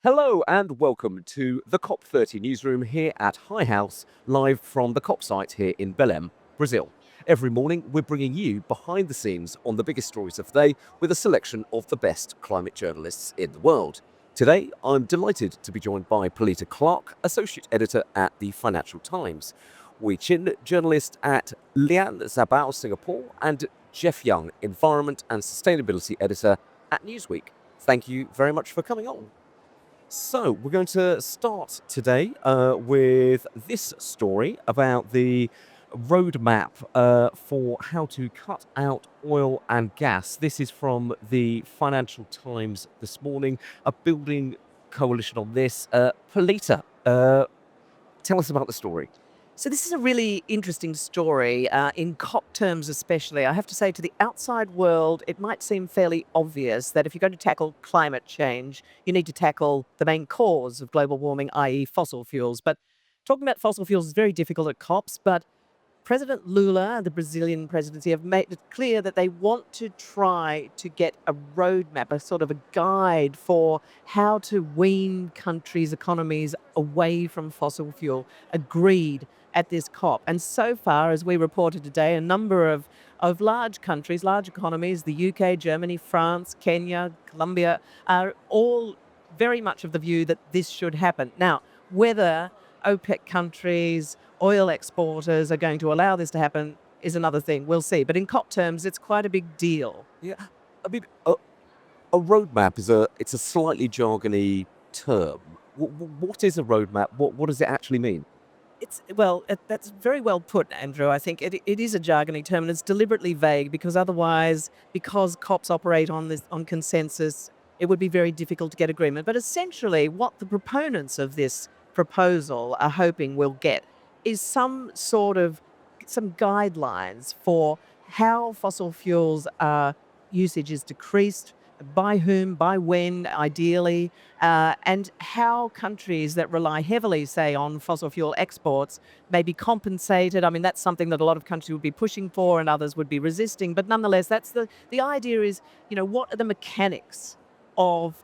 Hello and welcome to the COP30 newsroom here at High House, live from the COP site here in Belém, Brazil. Every morning, we're bringing you behind the scenes on the biggest stories of the day with a selection of the best climate journalists in the world. Today, I'm delighted to be joined by Polita Clark, Associate Editor at the Financial Times, Wei Chin, journalist at Lian Zabao Singapore, and Jeff Young, Environment and Sustainability Editor at Newsweek. Thank you very much for coming on. So, we're going to start today with this story about the roadmap for how to cut out oil and gas. This is from the Financial Times this morning, a building coalition on this. Polita, tell us about the story. So this is a really interesting story in COP terms, especially. I have to say, to the outside world, it might seem fairly obvious that if you're going to tackle climate change, you need to tackle the main cause of global warming, i.e., fossil fuels. But talking about fossil fuels is very difficult at COPs. But President Lula, the Brazilian presidency, have made it clear that they want to try to get a roadmap, a sort of a guide for how to wean countries' economies away from fossil fuel, agreed at this COP. And so far, as we reported today, a number of large countries, large economies, the UK, Germany, France, Kenya, Colombia, are all very much of the view that this should happen. Now, whether OPEC countries, oil exporters are going to allow this to happen is another thing. We'll see. But in COP terms, it's quite a big deal. Yeah, I mean, a roadmap it's a slightly jargony term. What is a roadmap? What does it actually mean? That's very well put, Andrew. I think it is a jargony term and it's deliberately vague because otherwise, because COPs operate on consensus, it would be very difficult to get agreement. But essentially, what the proponents of this proposal are hoping we'll get is some guidelines for how fossil fuels usage is decreased, by whom, by when, ideally, and how countries that rely heavily, say, on fossil fuel exports may be compensated. I mean, that's something that a lot of countries would be pushing for and others would be resisting. But nonetheless, that's the idea is, what are the mechanics of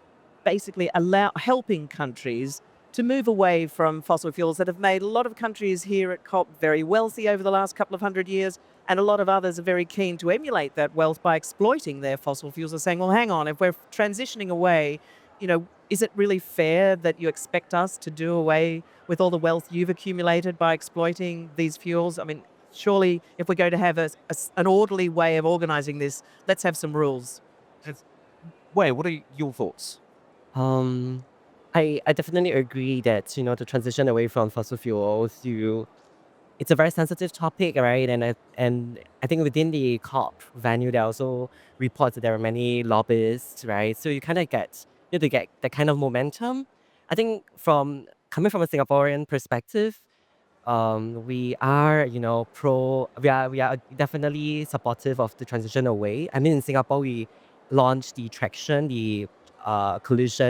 basically helping countries to move away from fossil fuels that have made a lot of countries here at COP very wealthy over the last couple of hundred years, and a lot of others are very keen to emulate that wealth by exploiting their fossil fuels. Are saying, well, hang on, if we're transitioning away, is it really fair that you expect us to do away with all the wealth you've accumulated by exploiting these fuels? I mean, surely if we're going to have an orderly way of organizing this, let's have some rules. Wei, what are your thoughts? Um, I definitely agree that, the transition away from fossil fuels it's a very sensitive topic, right? And I think within the COP venue, there are also reports that there are many lobbyists, right? So you have to get that kind of momentum. I think from coming from a Singaporean perspective, we are definitely supportive of the transition away. I mean, in Singapore, we launched the collision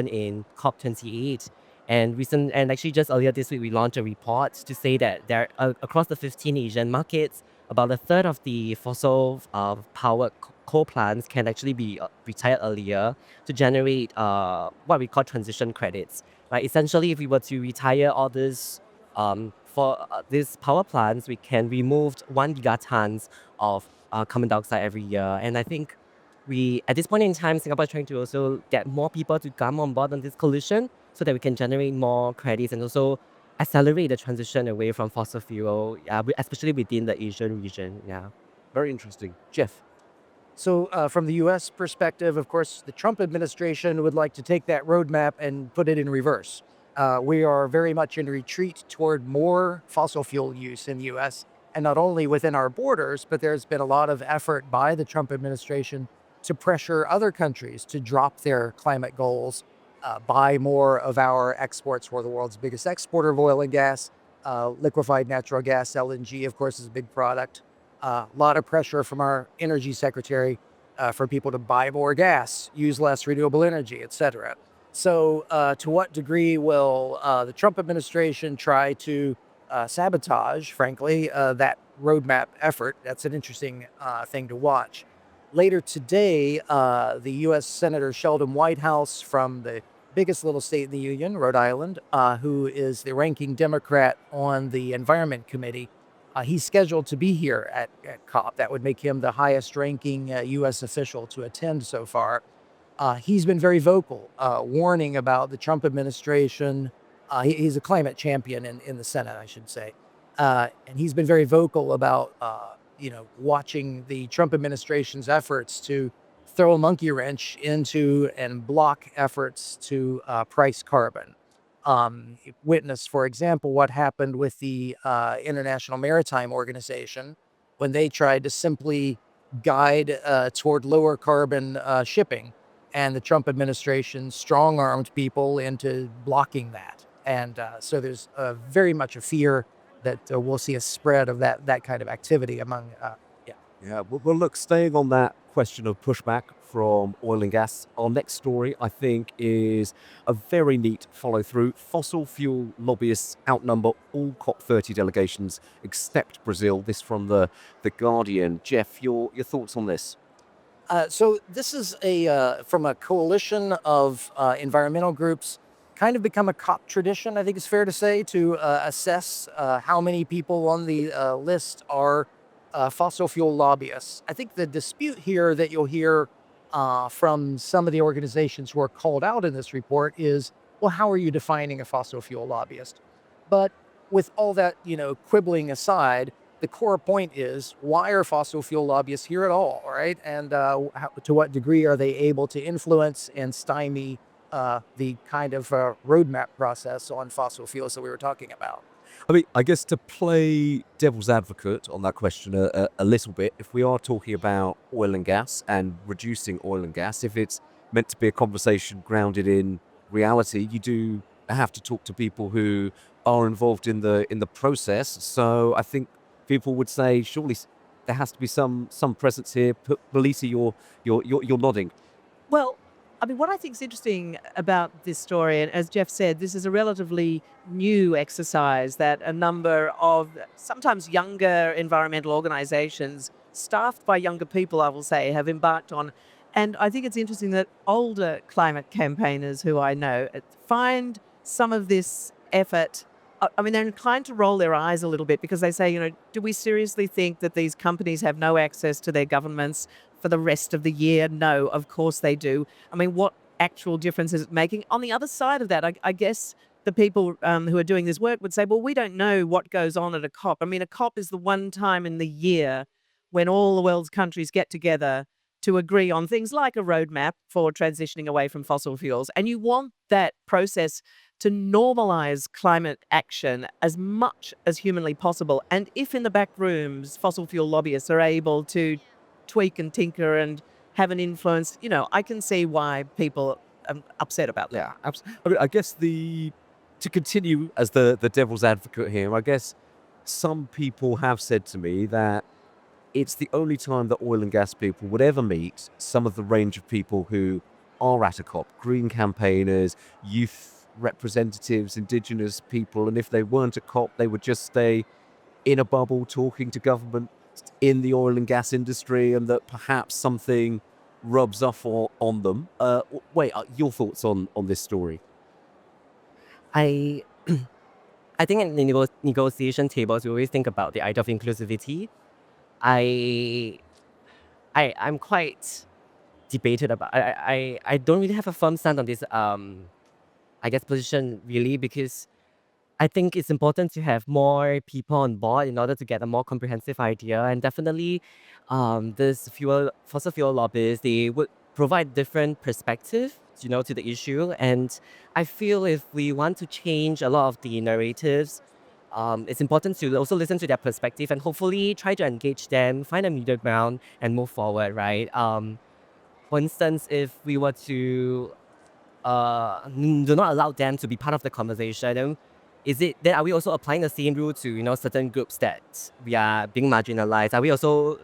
in COP28, and actually just earlier this week we launched a report to say that there across the 15 Asian markets, about a third of the fossil powered coal plants can actually be retired earlier to generate what we call transition credits. Right, essentially, if we were to retire all this for these power plants, we can remove 1 gigatons of carbon dioxide every year. And I think at this point in time, Singapore is trying to also get more people to come on board on this coalition so that we can generate more credits and also accelerate the transition away from fossil fuel, especially within the Asian region. Yeah. Very interesting. Jeff. So, from the US perspective, of course, the Trump administration would like to take that roadmap and put it in reverse. We are very much in retreat toward more fossil fuel use in the US, and not only within our borders, but there's been a lot of effort by the Trump administration to pressure other countries to drop their climate goals, buy more of our exports. We're the world's biggest exporter of oil and gas. Liquefied natural gas, LNG, of course, is a big product. A lot of pressure from our energy secretary for people to buy more gas, use less renewable energy, etc. So to what degree will the Trump administration try to sabotage, frankly, that roadmap effort? That's an interesting thing to watch. Later today, the U.S. Senator Sheldon Whitehouse from the biggest little state in the union, Rhode Island, who is the ranking Democrat on the Environment Committee. He's scheduled to be here at COP. That would make him the highest ranking U.S. official to attend so far. He's been very vocal, warning about the Trump administration. He's a climate champion in the Senate, I should say. And he's been very vocal about, watching the Trump administration's efforts to throw a monkey wrench into and block efforts to price carbon. Witness, for example, what happened with the International Maritime Organization when they tried to simply guide toward lower carbon shipping. And the Trump administration strong-armed people into blocking that. And so there's very much a fear that we'll see a spread of that kind of activity among, yeah. Yeah, well, look, staying on that question of pushback from oil and gas, our next story, I think, is a very neat follow through. Fossil fuel lobbyists outnumber all COP30 delegations except Brazil. This from the Guardian. Jeff, your thoughts on this? So this is from a coalition of environmental groups, kind of become a COP tradition, I think it's fair to say, to assess how many people on the list are fossil fuel lobbyists. I think the dispute here that you'll hear from some of the organizations who are called out in this report is, well, how are you defining a fossil fuel lobbyist? But with all that, quibbling aside, the core point is, why are fossil fuel lobbyists here at all, right? And to what degree are they able to influence and stymie the kind of roadmap process on fossil fuels that we were talking about? I mean, I guess to play devil's advocate on that question a little bit, if we are talking about oil and gas and reducing oil and gas, if it's meant to be a conversation grounded in reality, you do have to talk to people who are involved in the process. So I think people would say, surely there has to be some presence here. Belisa, you're nodding. Well, I mean, what I think is interesting about this story, and as Jeff said, this is a relatively new exercise that a number of sometimes younger environmental organizations, staffed by younger people, I will say, have embarked on. And I think it's interesting that older climate campaigners who I know find some of this effort. I mean, they're inclined to roll their eyes a little bit because they say, do we seriously think that these companies have no access to their governments for the rest of the year? No, of course they do. I mean, what actual difference is it making? On the other side of that, I guess the people who are doing this work would say, well, we don't know what goes on at a COP. I mean, a COP is the one time in the year when all the world's countries get together to agree on things like a roadmap for transitioning away from fossil fuels. And you want that process to normalize climate action as much as humanly possible. And if in the back rooms, fossil fuel lobbyists are able to tweak and tinker and have an influence, I can see why people are upset about that. Yeah, absolutely. I mean, I guess to continue as the devil's advocate here, I guess some people have said to me that it's the only time that oil and gas people would ever meet some of the range of people who are at a COP, green campaigners, youth representatives, indigenous people, and if they weren't at COP, they would just stay in a bubble talking to government in the oil and gas industry, and that perhaps something rubs off on them. Your thoughts on this story? I I think in the negotiation tables, we always think about the idea of inclusivity. I'm quite debated about. I don't really have a firm stand on this. I guess position really, because I think it's important to have more people on board in order to get a more comprehensive idea. And definitely, this fossil fuel lobbyists, they would provide different perspective, to the issue. And I feel if we want to change a lot of the narratives, it's important to also listen to their perspective and hopefully try to engage them, find a middle ground, and move forward. Right. For instance, if we were to do not allow them to be part of the conversation, then are we also applying the same rule to certain groups that we are being marginalized? Are we also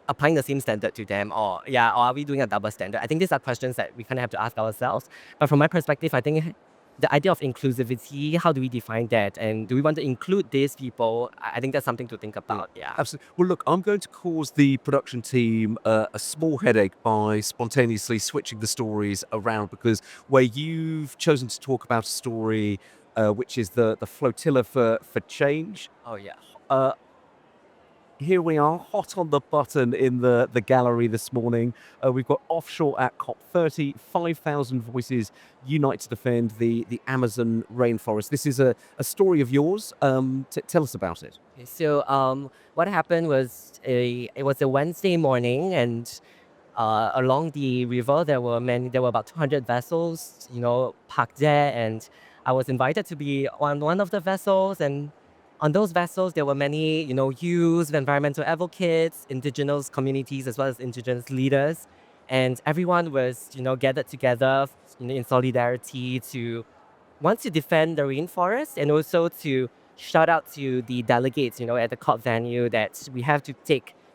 applying the same standard to them, or are we doing a double standard? I think these are questions that we kind of have to ask ourselves. But from my perspective, I think the idea of inclusivity, how do we define that? And do we want to include these people? I think that's something to think about. Yeah. Absolutely. Well, look, I'm going to cause the production team a small headache by spontaneously switching the stories around because where you've chosen to talk about a story which is the flotilla for change, Oh, yeah. uh, here we are, hot on the button in the gallery this morning. We've got offshore at COP30, 5,000 voices unite to defend the Amazon rainforest. This is a story of yours. Tell us about it. Okay, so what happened was it was a Wednesday morning, and along the river there were about 200 vessels, parked there, and I was invited to be on one of the vessels. And on those vessels there were many, youth, environmental advocates, indigenous communities, as well as indigenous leaders, and everyone was, gathered together, in solidarity to want to defend the rainforest, and also to shout out to the delegates, at the COP venue, that we have to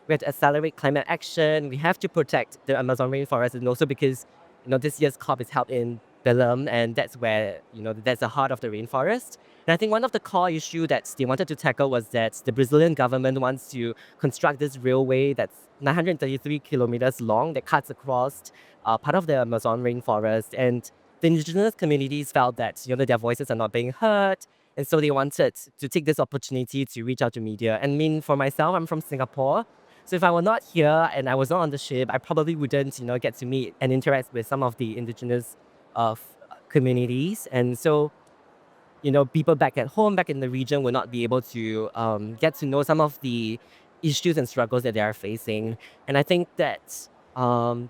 accelerate climate action. We have to protect the Amazon rainforest, and also because, this year's COP is held in Belém, and that's where, that's the heart of the rainforest. And I think one of the core issues that they wanted to tackle was that the Brazilian government wants to construct this railway that's 933 kilometers long that cuts across part of the Amazon rainforest. And the indigenous communities felt that, their voices are not being heard, and so they wanted to take this opportunity to reach out to media. And I mean, for myself, I'm from Singapore, so if I were not here and I was not on the ship, I probably wouldn't, get to meet and interact with some of the indigenous communities. And so, people back at home, back in the region, will not be able to get to know some of the issues and struggles that they are facing. And I think that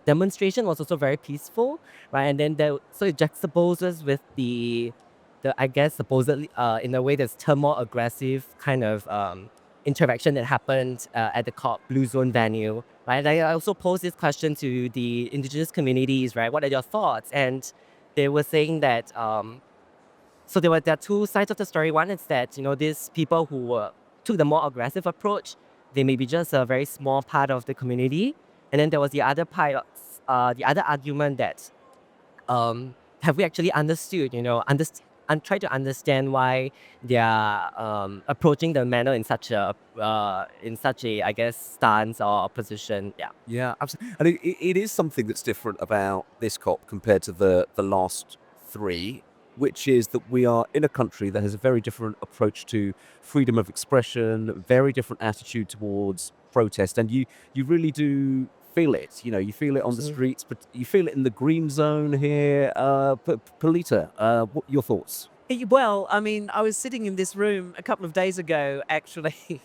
demonstration was also very peaceful, right? And then so it juxtaposes with the I guess supposedly in a way that's more aggressive kind of interaction that happened at the COP Blue Zone venue, right? I also posed this question to the indigenous communities, right? What are your thoughts? And they were saying that so there are two sides of the story. One is that, these people who took the more aggressive approach, they may be just a very small part of the community. And then there was the other part, the other argument that have we actually understood, and try to understand why they are approaching the manner in such a, I guess, stance or position. Yeah. Yeah, absolutely. And it is something that's different about this COP compared to the last three, which is that we are in a country that has a very different approach to freedom of expression, very different attitude towards protest, and you really do feel it. You feel it on the streets, but you feel it in the green zone here. Polita, what your thoughts? Well, I mean, I was sitting in this room a couple of days ago, actually,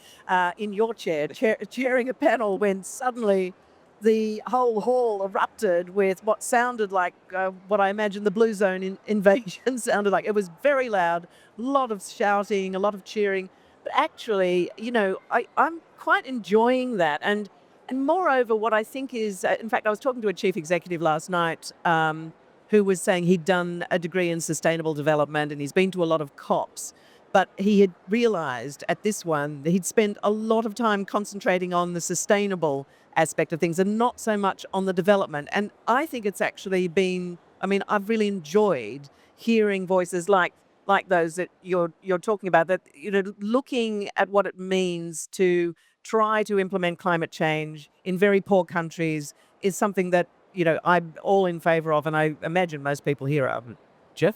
in your chairing a panel when suddenly the whole hall erupted with what sounded like what I imagine the Blue Zone invasion sounded like. It was very loud, a lot of shouting, a lot of cheering. But actually, I'm quite enjoying that. And moreover, what I think is, in fact, I was talking to a chief executive last night who was saying he'd done a degree in sustainable development and he's been to a lot of COPs. But he had realized at this one that he'd spent a lot of time concentrating on the sustainable aspect of things and not so much on the development. And I think it's actually been, I mean, I've really enjoyed hearing voices like those that you're talking about, that, looking at what it means to try to implement climate change in very poor countries is something that, I'm all in favor of, and I imagine most people here are. Jeff?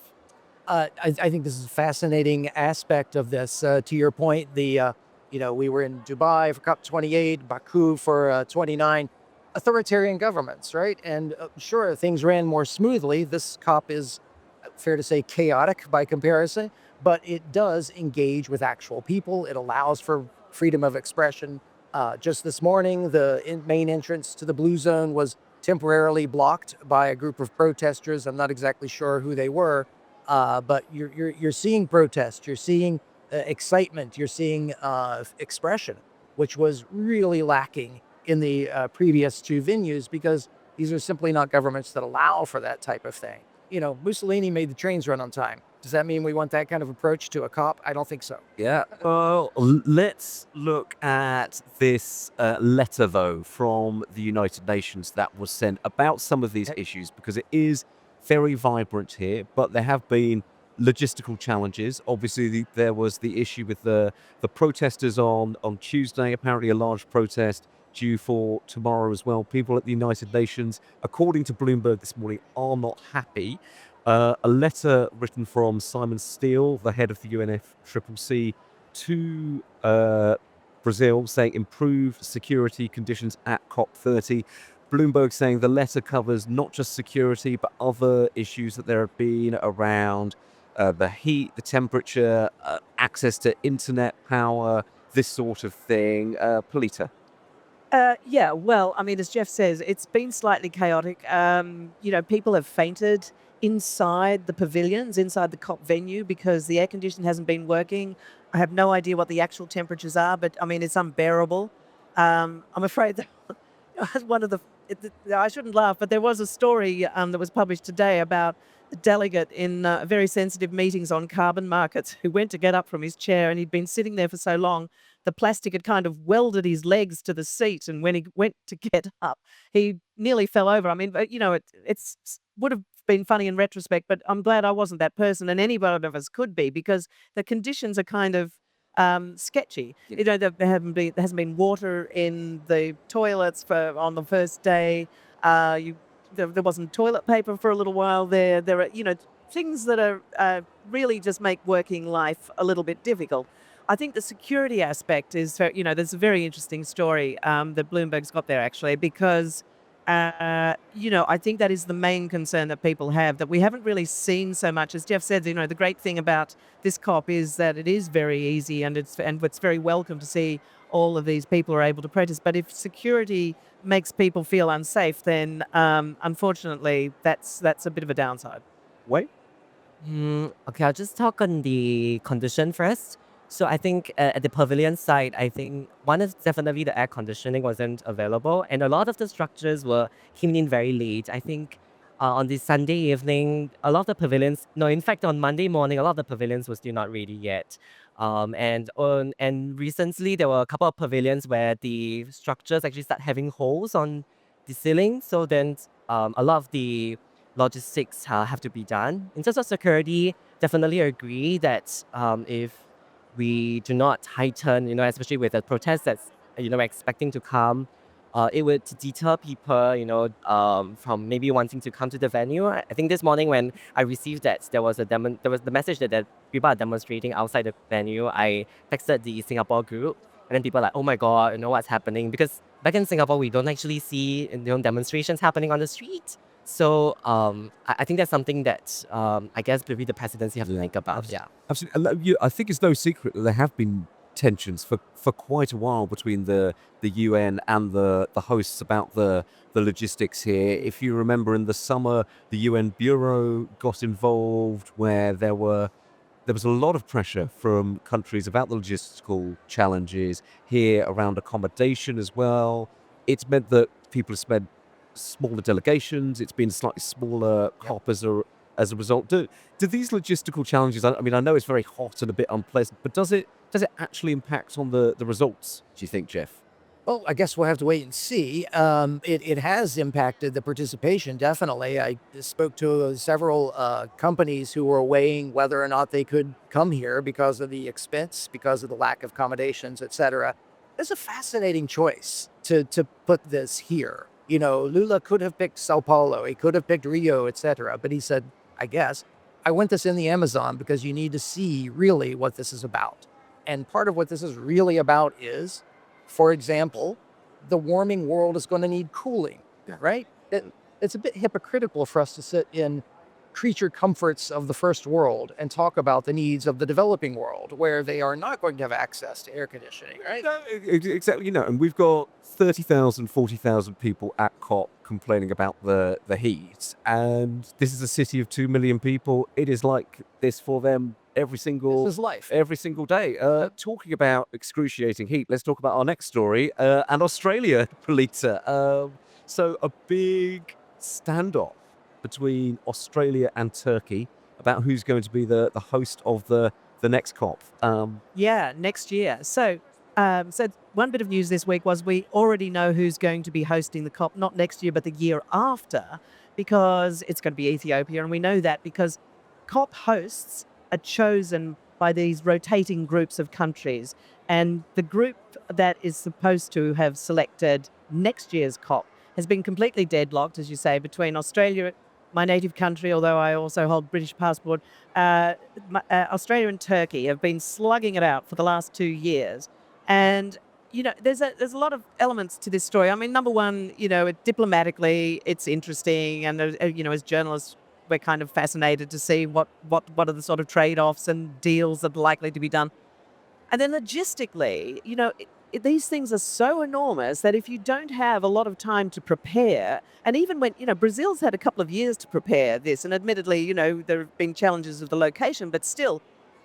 I think this is a fascinating aspect of this. To your point, we were in Dubai for COP28, Baku for 29, authoritarian governments, right? And sure, things ran more smoothly. This COP is, fair to say, chaotic by comparison, but it does engage with actual people. It allows for freedom of expression. Just this morning, the main entrance to the Blue Zone was temporarily blocked by a group of protesters. I'm not exactly sure who they were, but you're seeing protest, you're seeing excitement, you're seeing expression, which was really lacking in the previous two venues because these are simply not governments that allow for that type of thing. Mussolini made the trains run on time. Does that mean we want that kind of approach to a COP? I don't think so. Yeah. Well, let's look at this letter, though, from the United Nations that was sent about some of these issues, because it is very vibrant here, but there have been logistical challenges. Obviously, there was the issue with the protesters on Tuesday. Apparently, a large protest due for tomorrow as well. People at the United Nations, according to Bloomberg this morning, are not happy. A letter written from Simon Steele, the head of the UNFCCC, to Brazil, saying improved security conditions at COP30. Bloomberg saying the letter covers not just security, but other issues that there have been around the heat, the temperature, access to internet power, this sort of thing. Polita. Yeah, well, I mean, as Jeff says, it's been slightly chaotic. People have fainted inside the pavilions, inside the COP venue, because the air conditioning hasn't been working. I have no idea what the actual temperatures are, but I mean, it's unbearable. I'm afraid that one of I shouldn't laugh, but there was a story that was published today about a delegate in very sensitive meetings on carbon markets who went to get up from his chair, and he'd been sitting there for so long the plastic had kind of welded his legs to the seat, and when he went to get up, he nearly fell over. I mean, but, it's would have been funny in retrospect, but I'm glad I wasn't that person, and any one of us could be, because the conditions are kind of sketchy. There hasn't been water in the toilets on the first day. There wasn't toilet paper for a little while there. There are, things that are really just make working life a little bit difficult. I think the security aspect is, there's a very interesting story that Bloomberg's got there actually, because, I think that is the main concern that people have, that we haven't really seen so much. As Jeff said, the great thing about this COP is that it is very easy, and it's very welcome to see all of these people are able to protest. But if security makes people feel unsafe, then unfortunately, that's a bit of a downside. Wait. Okay, I'll just talk on the condition first. So I think at the pavilion side, I think one is definitely the air conditioning wasn't available, and a lot of the structures came in very late. I think on the Sunday evening, a lot of the pavilions, no, in fact, on Monday morning, a lot of the pavilions were still not ready yet. And recently there were a couple of pavilions where the structures actually start having holes on the ceiling. So then a lot of the logistics have to be done. In terms of security, definitely agree that if we do not tighten, especially with the protests that's, expecting to come, it would deter people, from maybe wanting to come to the venue. I think this morning when I received that there was the message that people are demonstrating outside the venue, I texted the Singapore group, and then people are like, oh my God, what's happening? Because back in Singapore, we don't actually see, demonstrations happening on the street. So I think that's something that I guess maybe the presidency have to think about. Yeah. Absolutely. I think it's no secret that there have been tensions for quite a while between the UN and the hosts about the logistics here. If you remember, in the summer, the UN Bureau got involved, where there was a lot of pressure from countries about the logistical challenges here around accommodation as well. It's meant that people have spent smaller delegations. It's been a slightly smaller COP as a result. Do these logistical challenges? I mean, I know it's very hot and a bit unpleasant, but does it actually impact on the results? Do you think, Jeff? Well, I guess we'll have to wait and see. It has impacted the participation, definitely. I spoke to several companies who were weighing whether or not they could come here because of the expense, because of the lack of accommodations, etc. It's a fascinating choice to put this here. Lula could have picked Sao Paulo, he could have picked Rio, etc. But he said, I guess, I want this in the Amazon because you need to see really what this is about. And part of what this is really about is, for example, the warming world is going to need cooling, right? It's a bit hypocritical for us to sit in creature comforts of the first world and talk about the needs of the developing world, where they are not going to have access to air conditioning, right? No, exactly. And we've got 30,000, 40,000 people at COP complaining about the heat, and this is a city of 2 million people. It is like this for them every single This is life. every single day. Talking about excruciating heat, let's talk about our next story, and Australia, Polita. So a big standoff between Australia and Turkey about who's going to be the host of the next COP. Yeah, next year. So one bit of news this week was we already know who's going to be hosting the COP, not next year, but the year after, because it's going to be Ethiopia. And we know that because COP hosts are chosen by these rotating groups of countries. And the group that is supposed to have selected next year's COP has been completely deadlocked, as you say, between Australia, my native country, although I also hold British passport. uh, Australia and Turkey have been slugging it out for the last 2 years. And there's a lot of elements to this story. I mean, number one, diplomatically, it's interesting, and as journalists, we're kind of fascinated to see what are the sort of trade-offs and deals that are likely to be done. And then logistically, these things are so enormous that if you don't have a lot of time to prepare, and even when, Brazil's had a couple of years to prepare this, and admittedly, there have been challenges of the location, but still,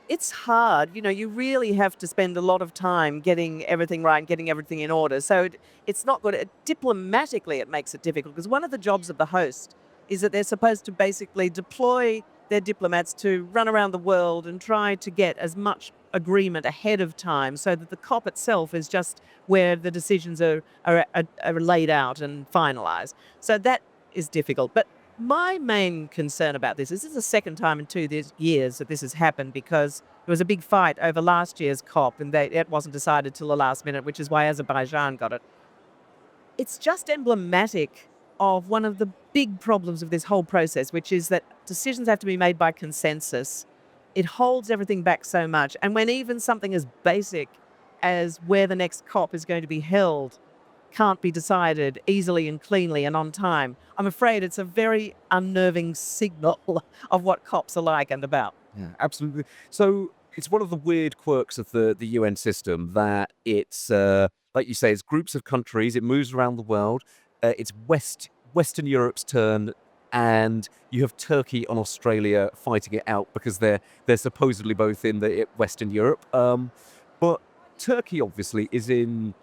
it's hard. You really have to spend a lot of time getting everything right and getting everything in order. So it's not good. Diplomatically, it makes it difficult because one of the jobs of the host is that they're supposed to basically deploy their diplomats to run around the world and try to get as much agreement ahead of time so that the COP itself is just where the decisions are laid out and finalized. So that is difficult. But my main concern about this is the second time in 2 years that this has happened, because there was a big fight over last year's COP and it wasn't decided till the last minute, which is why Azerbaijan got it. It's just emblematic of one of the big problems of this whole process, which is that decisions have to be made by consensus. It holds everything back so much. And when even something as basic as where the next COP is going to be held can't be decided easily and cleanly and on time, I'm afraid it's a very unnerving signal of what COPs are like and about. Yeah, absolutely. So it's one of the weird quirks of the UN system that it's, like you say, it's groups of countries. It moves around the world. It's Western Europe's turn, and you have Turkey and Australia fighting it out because they're supposedly both in the Western Europe. But Turkey obviously is in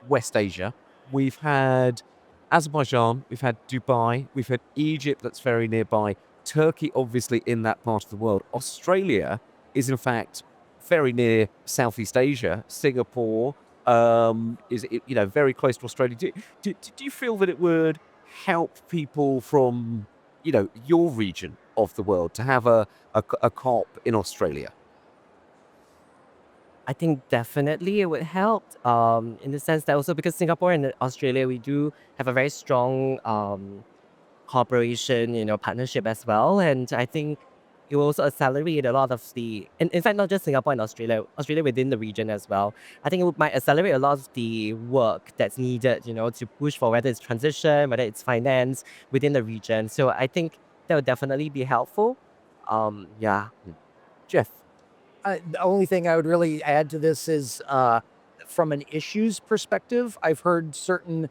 West Asia. We've had Azerbaijan, we've had Dubai, we've had Egypt that's very nearby. Turkey, obviously, in that part of the world. Australia is, in fact, very near Southeast Asia. Singapore is, very close to Australia. Do you feel that it would help people from, your region of the world to have a COP in Australia? I think definitely it would help, in the sense that also because Singapore and Australia, we do have a very strong cooperation, partnership as well. And I think it will also accelerate a lot of in fact, not just Singapore and Australia within the region as well. I think might accelerate a lot of the work that's needed, to push for whether it's transition, whether it's finance within the region. So I think that would definitely be helpful. Yeah. Jeff? The only thing I would really add to this is from an issues perspective, I've heard certain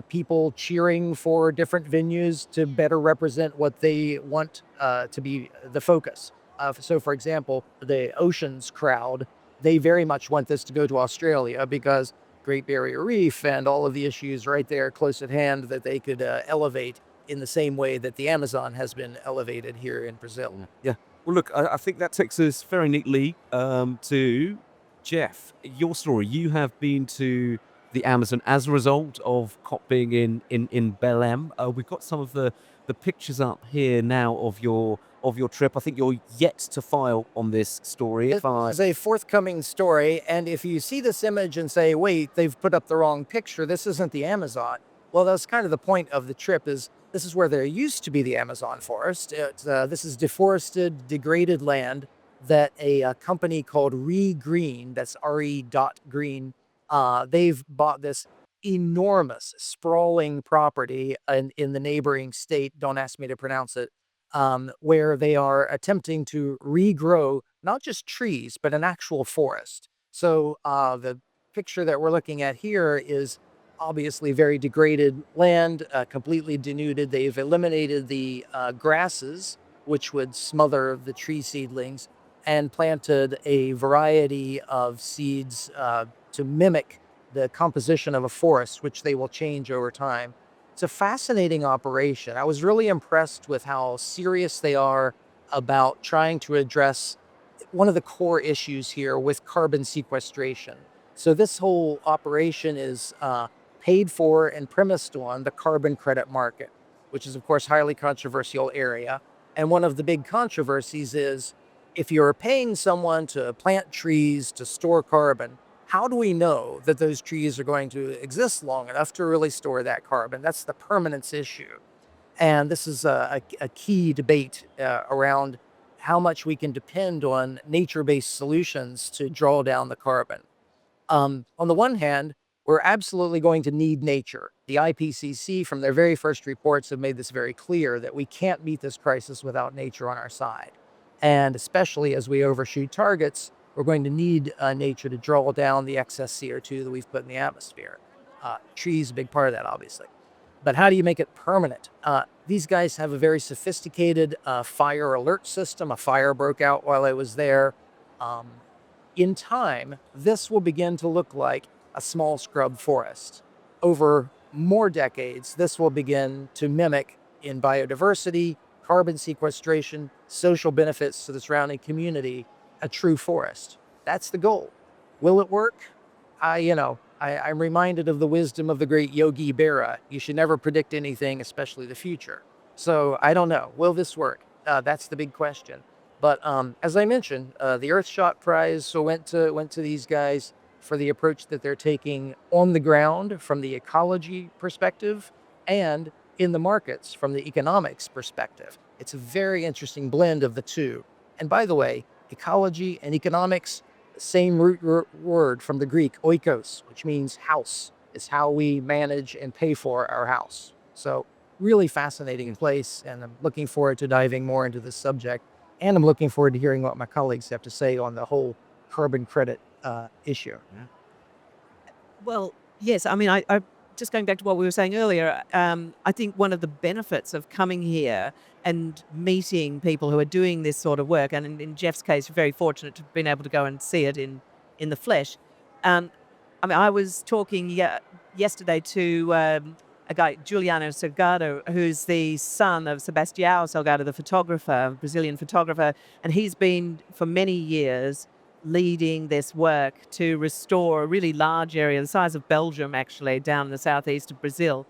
people cheering for different venues to better represent what they want to be the focus. So, for example, the oceans crowd, they very much want this to go to Australia because Great Barrier Reef and all of the issues right there close at hand that they could elevate in the same way that the Amazon has been elevated here in Brazil. Yeah. Well, look, I think that takes us very neatly to Jeff. Your story. You have been to the Amazon as a result of COP being in Belém. We've got some of the pictures up here now of your trip. I think you're yet to file on this story. It's a forthcoming story, and if you see this image and say, wait, they've put up the wrong picture, this isn't the Amazon. Well, that's kind of the point of the trip, is this is where there used to be the Amazon forest. This is deforested, degraded land that a company called Green, that's Green, they've bought this enormous, sprawling property in the neighboring state, don't ask me to pronounce it, where they are attempting to regrow not just trees, but an actual forest. So the picture that we're looking at here is obviously very degraded land, completely denuded. They've eliminated the grasses, which would smother the tree seedlings, and planted a variety of seeds to mimic the composition of a forest, which they will change over time. It's a fascinating operation. I was really impressed with how serious they are about trying to address one of the core issues here with carbon sequestration. So this whole operation is paid for and premised on the carbon credit market, which is, of course, highly controversial area. And one of the big controversies is if you're paying someone to plant trees to store carbon, how do we know that those trees are going to exist long enough to really store that carbon? That's the permanence issue. And this is a key debate around how much we can depend on nature based solutions to draw down the carbon. On the one hand, we're absolutely going to need nature. The IPCC, from their very first reports, have made this very clear that we can't meet this crisis without nature on our side. And especially as we overshoot targets, we're going to need nature to draw down the excess CO2 that we've put in the atmosphere. Trees, a big part of that, obviously. But how do you make it permanent? These guys have a very sophisticated fire alert system. A fire broke out while I was there. Um, in time, this will begin to look like a small scrub forest. Over more decades, this will begin to mimic in biodiversity, carbon sequestration, social benefits to the surrounding community, a true forest. That's the goal. Will it work? I'm reminded of the wisdom of the great Yogi Berra. You should never predict anything, especially the future. So I don't know. Will this work? That's the big question. But as I mentioned, the Earthshot Prize went to these guys for the approach that they're taking on the ground from the ecology perspective and in the markets from the economics perspective. It's a very interesting blend of the two. And by the way, ecology and economics, the same word from the Greek, oikos, which means house. Is how we manage and pay for our house. So really fascinating place, and I'm looking forward to diving more into this subject. And I'm looking forward to hearing what my colleagues have to say on the whole carbon credit issue. Well, yes. I mean, I just going back to what we were saying earlier. I think one of the benefits of coming here and meeting people who are doing this sort of work, and in Jeff's case, you're very fortunate to have been able to go and see it in the flesh. Um, I mean, I was talking yesterday to a guy, Giuliano Salgado, who's the son of Sebastião Salgado, the photographer, Brazilian photographer, and he's been for many years leading this work to restore a really large area, the size of Belgium, actually, down in the southeast of Brazil.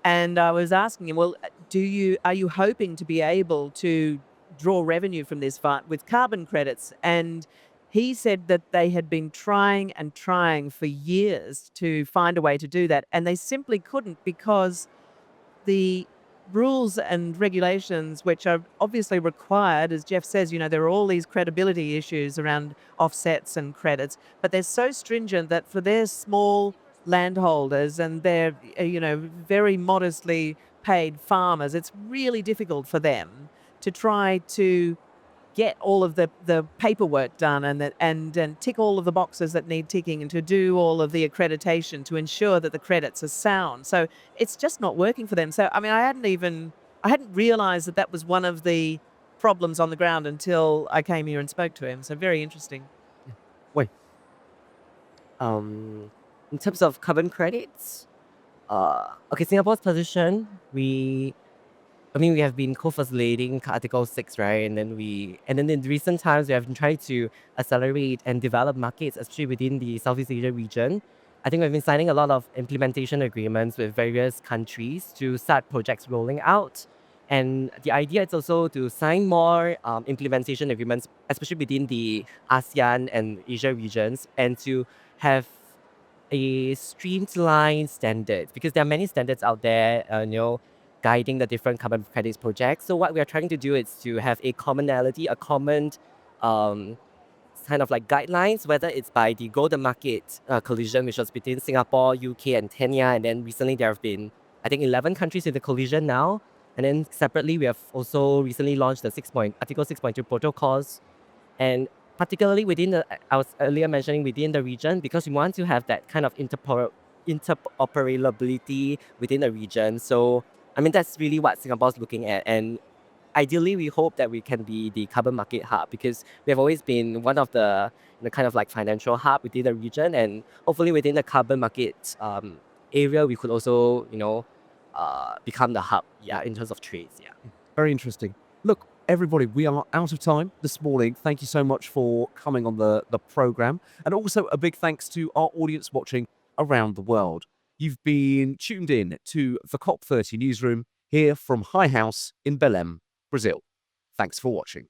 And I was asking him, well, are you hoping to be able to draw revenue from this with carbon credits? And he said that they had been trying and trying for years to find a way to do that, and they simply couldn't because the rules and regulations, which are obviously required, as Jeff says, there are all these credibility issues around offsets and credits, but they're so stringent that for their small landholders and their, very modestly paid farmers, it's really difficult for them to try to get all of the paperwork done and tick all of the boxes that need ticking and to do all of the accreditation to ensure that the credits are sound. So it's just not working for them. So I mean, I hadn't realized that was one of the problems on the ground until I came here and spoke to him. So very interesting. Wait, in terms of carbon credits, okay, Singapore's position, we have been co-facilitating Article 6, right? And then in recent times, we have been trying to accelerate and develop markets, especially within the Southeast Asia region. I think we've been signing a lot of implementation agreements with various countries to start projects rolling out. And the idea is also to sign more implementation agreements, especially within the ASEAN and Asia regions, and to have a streamlined standard, because there are many standards out there, guiding the different carbon credits projects. So what we are trying to do is to have a commonality, a common um, kind of like guidelines, whether it's by the go-to-market collision, which was between Singapore, UK, and Kenya, and then recently there have been, I think, 11 countries in the collision now. And then separately, we have also recently launched the Article 6.2 protocols, and particularly I was earlier mentioning within the region, because we want to have that kind of interoperability within the region. So, I mean, that's really what Singapore's looking at. And ideally, we hope that we can be the carbon market hub, because we have always been one of the kind of like financial hub within the region. And hopefully within the carbon market area, we could also, become the hub, in terms of trades, Very interesting. Look, everybody, we are out of time this morning. Thank you so much for coming on the program. And also a big thanks to our audience watching around the world. You've been tuned in to the COP30 newsroom here from High House in Belém, Brazil. Thanks for watching.